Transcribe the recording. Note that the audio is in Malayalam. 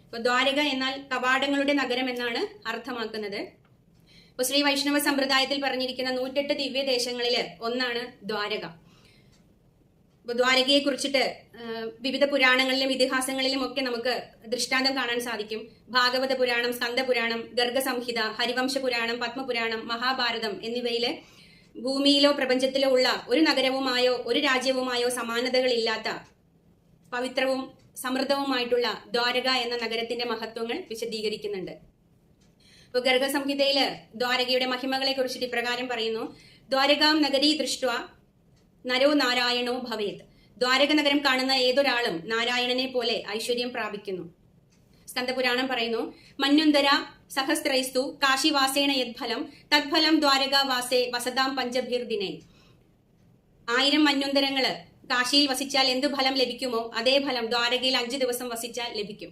ഇപ്പൊ ദ്വാരക എന്നാൽ കവാടങ്ങളുടെ നഗരം എന്നാണ് അർത്ഥമാക്കുന്നത്. ഇപ്പൊ ശ്രീ വൈഷ്ണവ സമ്പ്രദായത്തിൽ പറഞ്ഞിരിക്കുന്ന 108 ദിവ്യദേശങ്ങളില് ഒന്നാണ് ദ്വാരക. ഇപ്പൊ ദ്വാരകയെ കുറിച്ചിട്ട് വിവിധ പുരാണങ്ങളിലും ഇതിഹാസങ്ങളിലും ഒക്കെ നമുക്ക് ദൃഷ്ടാന്തം കാണാൻ സാധിക്കും. ഭാഗവത പുരാണം, സ്കന്ദ പുരാണം, ഗർഗസംഹിത, ഹരിവംശ പുരാണം, പത്മപുരാണം, മഹാഭാരതം എന്നിവയില് ഭൂമിയിലോ പ്രപഞ്ചത്തിലോ ഉള്ള ഒരു നഗരവുമായോ ഒരു രാജ്യവുമായോ സമാനതകളില്ലാത്ത പവിത്രവും സമൃദ്ധവുമായിട്ടുള്ള ദ്വാരക എന്ന നഗരത്തിന്റെ മഹത്വങ്ങൾ വിശദീകരിക്കുന്നുണ്ട്. ഇപ്പൊ ഗർഗസംഹിതയില് ദ്വാരകയുടെ മഹിമകളെ കുറിച്ചിട്ട് ഇപ്രകാരം പറയുന്നു: ദ്വാരകാം നഗരീ ദൃഷ്ട്വ നരോ നാരായണോ ഭവേത്. ദ്വാരക നഗരം കാണുന്ന ഏതൊരാളും നാരായണനെ പോലെ ഐശ്വര്യം പ്രാപിക്കുന്നു. സ്കന്ദപുരാണം പറയുന്നു: മന്യുന്തര സഹസ്രൈസ്തു കാശിവാസേണ യദ്ഫലം തദ്ഫലം ദ്വാരകാവാസേ വസതാം പഞ്ചഭിർദിനേ. 1000 മന്യുന്തരങ്ങള് കാശിയിൽ വസിച്ചാൽ എന്ത് ഫലം ലഭിക്കുമോ അതേ ഫലം ദ്വാരകയിൽ 5 ദിവസം വസിച്ചാൽ ലഭിക്കും.